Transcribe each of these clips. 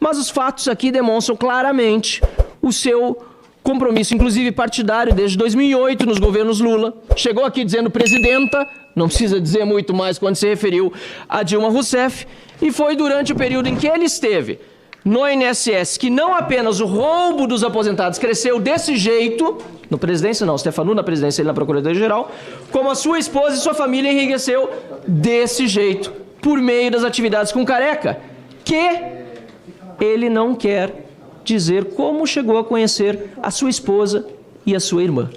Mas os fatos aqui demonstram claramente o seu compromisso, inclusive partidário, desde 2008, nos governos Lula. Chegou aqui dizendo presidenta, não precisa dizer muito mais quando se referiu a Dilma Rousseff, e foi durante o período em que ele esteve no INSS que não apenas o roubo dos aposentados cresceu desse jeito, no presidência não, Stefano na presidência e na Procuradoria-Geral, como a sua esposa e sua família enriqueceu desse jeito, por meio das atividades com Careca, que ele não quer dizer como chegou a conhecer a sua esposa e a sua irmã.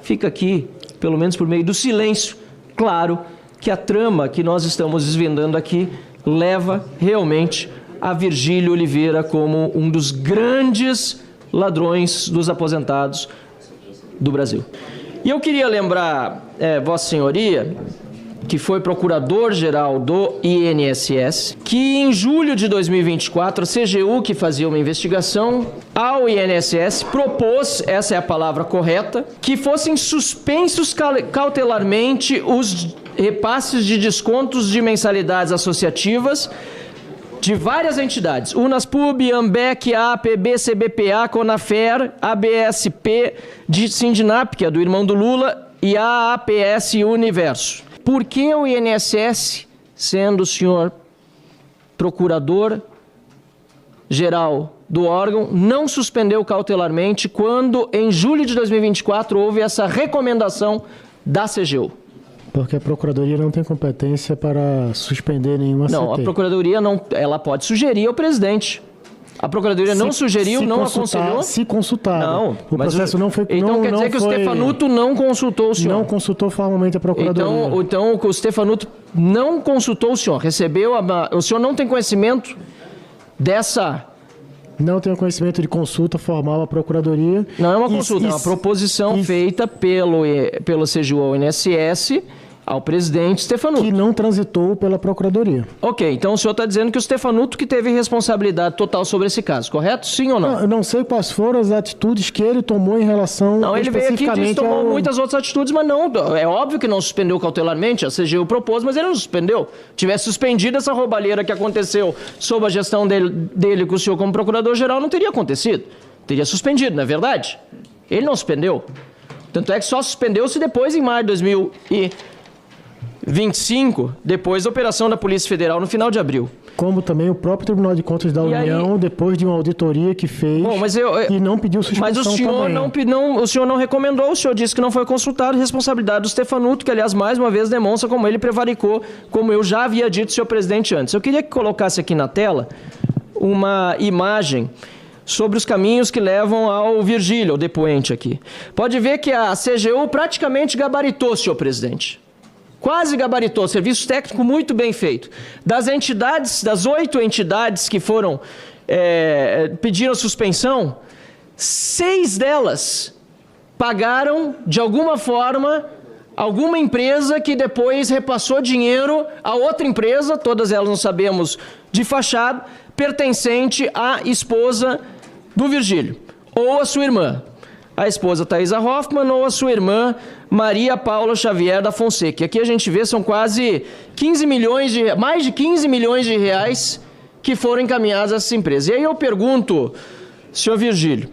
Fica aqui, pelo menos por meio do silêncio, claro que a trama que nós estamos desvendando aqui leva realmente a Virgílio Oliveira como um dos grandes ladrões dos aposentados do Brasil. E eu queria lembrar, Vossa Senhoria, que foi procurador-geral do INSS, que em julho de 2024, a CGU, que fazia uma investigação ao INSS, propôs, essa é a palavra correta, que fossem suspensos cautelarmente os repasses de descontos de mensalidades associativas de várias entidades, Unaspub, Ambec, APB, CBPA, Conafer, ABSP, de Sindinap, que é do irmão do Lula, e a APS Universo. Por que o INSS, sendo o senhor procurador-geral do órgão, não suspendeu cautelarmente quando, em julho de 2024, houve essa recomendação da CGU? Porque a Procuradoria não tem competência para suspender nenhuma CT. Não, a Procuradoria não, ela pode sugerir ao presidente. A Procuradoria não sugeriu, não aconselhou? Se consultar. Não, o processo não foi... Então quer dizer que o Stefanuto não consultou o senhor? Não consultou formalmente a Procuradoria. Então o Stefanuto não consultou o senhor, recebeu... O senhor não tem conhecimento dessa... Não tenho conhecimento de consulta formal à Procuradoria. Não é uma consulta, é uma proposição feita pelo CGU ao INSS, ao presidente Stefanuto. Que não transitou pela Procuradoria. Ok, então o senhor está dizendo que o Stefanuto que teve responsabilidade total sobre esse caso, correto? Sim ou não? Eu não sei quais foram as atitudes que ele tomou em relação não, ele veio aqui e disse que tomou muitas outras atitudes, mas não, é óbvio que não suspendeu cautelarmente, a CGU propôs, mas ele não suspendeu. Tivesse suspendido essa roubalheira que aconteceu sob a gestão dele com o senhor como procurador-geral, não teria acontecido. Teria suspendido, não é verdade? Ele não suspendeu. Tanto é que só suspendeu-se depois, em maio de 2025, depois da operação da Polícia Federal no final de abril. Como também o próprio Tribunal de Contas da União, depois de uma auditoria que fez e não pediu suspensão. Mas o senhor o senhor não recomendou, o senhor disse que não foi consultado, responsabilidade do Stefanuto, que aliás mais uma vez demonstra como ele prevaricou, como eu já havia dito, senhor presidente, antes. Eu queria que colocasse aqui na tela uma imagem sobre os caminhos que levam ao Virgílio, ao depoente aqui. Pode ver que a CGU praticamente gabaritou, senhor presidente. Quase gabaritou, serviço técnico muito bem feito. Das entidades, das 8 entidades que foram, pediram suspensão, 6 delas pagaram, de alguma forma, alguma empresa que depois repassou dinheiro a outra empresa, todas elas não sabemos de fachada, pertencente à esposa do Virgílio, ou a sua irmã. A esposa Thaisa Hoffmann ou a sua irmã Maria Paula Xavier da Fonseca. Aqui a gente vê são quase mais de 15 milhões de reais que foram encaminhados a essa empresa. E aí eu pergunto, senhor Virgílio,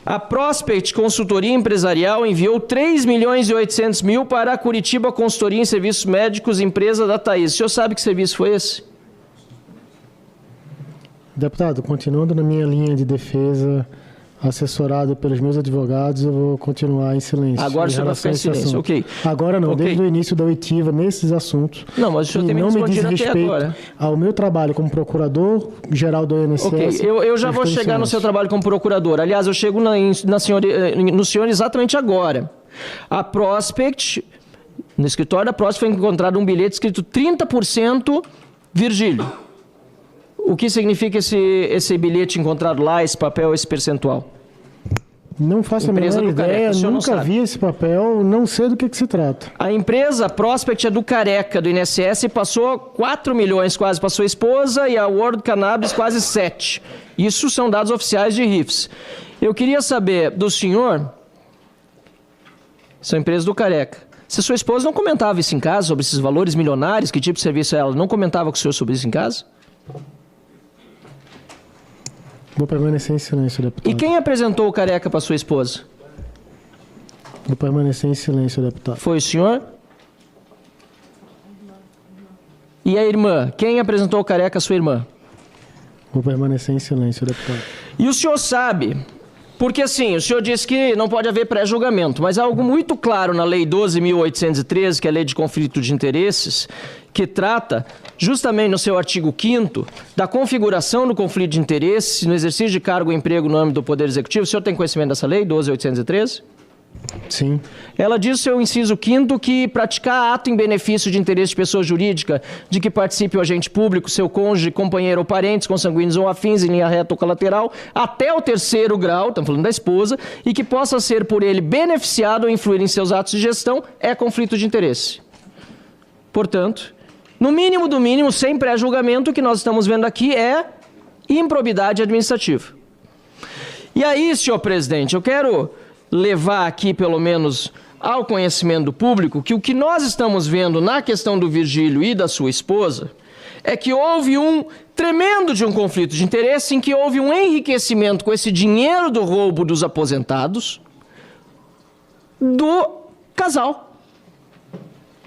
a Prospect Consultoria Empresarial enviou 3.800.000 para a Curitiba Consultoria em Serviços Médicos, empresa da Thaisa. O senhor sabe que serviço foi esse? Deputado, continuando na minha linha de defesa, assessorado pelos meus advogados, eu vou continuar em silêncio. Agora o senhor vai ficar em silêncio, ok. Agora não, okay. Desde o início da oitiva, nesses assuntos. Não, mas o senhor tem me respondido até agora. Ao meu trabalho como procurador-geral do INSS. Ok, eu já vou chegar no seu trabalho como procurador. Aliás, eu chego no senhor exatamente agora. A Prospect, no escritório da Prospect, foi encontrado um bilhete escrito 30% Virgílio. O que significa esse bilhete encontrado lá, esse papel, esse percentual? Não faço a menor ideia, nunca vi esse papel, não sei do que se trata. A empresa Prospect é do Careca, do INSS, e passou 4 milhões quase para sua esposa e a World Cannabis quase 7. Isso são dados oficiais de RIFs. Eu queria saber do senhor, são empresas do Careca, se sua esposa não comentava isso em casa, sobre esses valores milionários, que tipo de serviço é ela, não comentava com o senhor sobre isso em casa? Vou permanecer em silêncio, deputado. E quem apresentou o Careca para sua esposa? Vou permanecer em silêncio, deputado. Foi o senhor? E a irmã? Quem apresentou o Careca à sua irmã? Vou permanecer em silêncio, deputado. E o senhor sabe, porque assim, o senhor disse que não pode haver pré-julgamento, mas há algo muito claro na Lei 12.813, que é a Lei de Conflito de Interesses, que trata, justamente no seu artigo 5º, da configuração do conflito de interesses no exercício de cargo ou emprego no âmbito do Poder Executivo. O senhor tem conhecimento dessa lei, 12.813? Sim. Ela diz, no seu inciso 5º, que praticar ato em benefício de interesse de pessoa jurídica de que participe o agente público, seu cônjuge, companheiro ou parentes, consanguíneos ou afins, em linha reta ou colateral, até o 3º grau, estamos falando da esposa, e que possa ser por ele beneficiado ou influir em seus atos de gestão, é conflito de interesse. Portanto, no mínimo do mínimo, sem pré-julgamento, o que nós estamos vendo aqui é improbidade administrativa. E aí, senhor presidente, eu quero levar aqui, pelo menos, ao conhecimento do público, que o que nós estamos vendo na questão do Virgílio e da sua esposa é que houve um tremendo de um conflito de interesse em que houve um enriquecimento com esse dinheiro do roubo dos aposentados do casal.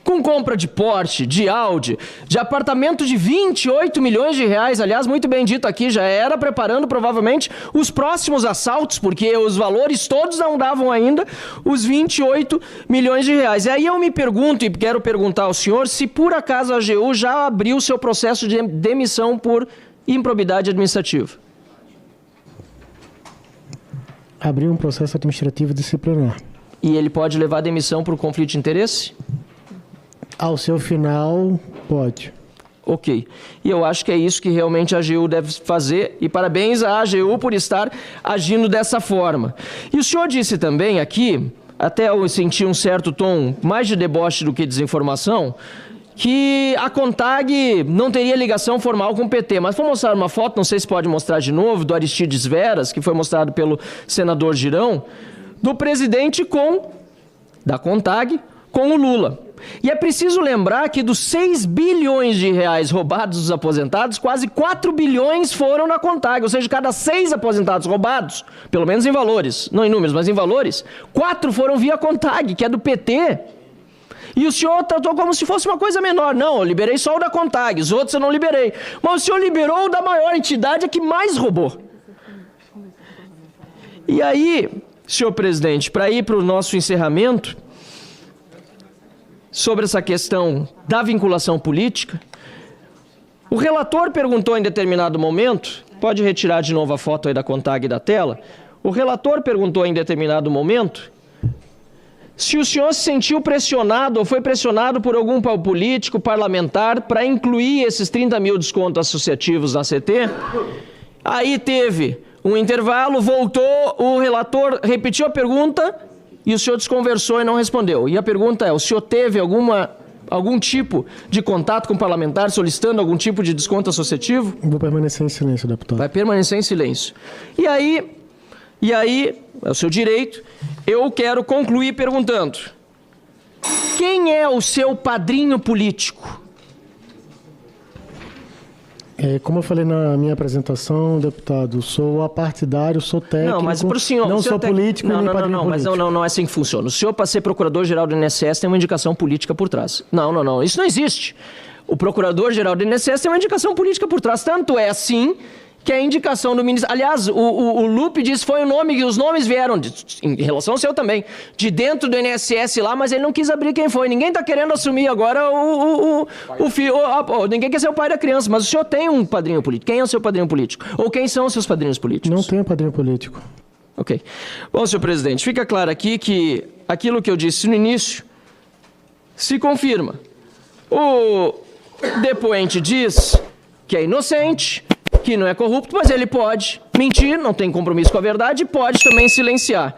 Com compra de Porsche, de Audi, de apartamento de 28 milhões de reais, aliás, muito bem dito aqui, já era preparando provavelmente os próximos assaltos, porque os valores todos não davam ainda os 28 milhões de reais. E aí eu me pergunto, e quero perguntar ao senhor, se por acaso a AGU já abriu seu processo de demissão por improbidade administrativa. Abriu um processo administrativo disciplinar. E ele pode levar a demissão por conflito de interesse? Ao seu final, pode. Ok. E eu acho que é isso que realmente a AGU deve fazer. E parabéns à AGU por estar agindo dessa forma. E o senhor disse também aqui, até eu senti um certo tom mais de deboche do que desinformação, que a CONTAG não teria ligação formal com o PT. Mas vou mostrar uma foto, não sei se pode mostrar de novo, do Aristides Veras, que foi mostrado pelo senador Girão, do presidente da CONTAG com o Lula. E é preciso lembrar que dos 6 bilhões de reais roubados dos aposentados, quase 4 bilhões foram na CONTAG. Ou seja, cada 6 aposentados roubados, pelo menos em valores, não em números, mas em valores, 4 foram via CONTAG, que é do PT. E o senhor tratou como se fosse uma coisa menor. Não, eu liberei só o da CONTAG, os outros eu não liberei. Mas o senhor liberou o da maior entidade, a que mais roubou. E aí, senhor presidente, para ir para o nosso encerramento, sobre essa questão da vinculação política, o relator perguntou em determinado momento, pode retirar de novo a foto aí da CONTAG da tela, o relator perguntou em determinado momento se o senhor se sentiu pressionado ou foi pressionado por algum político parlamentar para incluir esses 30 mil descontos associativos na CT. Aí teve um intervalo, voltou, o relator repetiu a pergunta e o senhor desconversou e não respondeu. E a pergunta é, o senhor teve algum tipo de contato com o parlamentar solicitando algum tipo de desconto associativo? Vou permanecer em silêncio, deputado. Vai permanecer em silêncio. E aí, é o seu direito, eu quero concluir perguntando: quem é o seu padrinho político? Como eu falei na minha apresentação, deputado, sou apartidário, sou técnico, não, mas pro senhor, não sou político, nem padrinho político. Mas não é assim que funciona. O senhor, para ser procurador-geral do INSS, tem uma indicação política por trás. Não, isso não existe. O procurador-geral do INSS tem uma indicação política por trás. Tanto é assim que a indicação do ministro... Aliás, o Lupe disse que foi o nome, que os nomes vieram, em relação ao seu também, de dentro do INSS lá, mas ele não quis abrir quem foi. Ninguém está querendo assumir agora o filho... Ninguém quer ser o pai da criança, mas o senhor tem um padrinho político. Quem é o seu padrinho político? Ou quem são os seus padrinhos políticos? Não tenho padrinho político. Ok. Bom, senhor presidente, fica claro aqui que aquilo que eu disse no início se confirma. O depoente diz que é inocente, que não é corrupto, mas ele pode mentir, não tem compromisso com a verdade e pode também silenciar.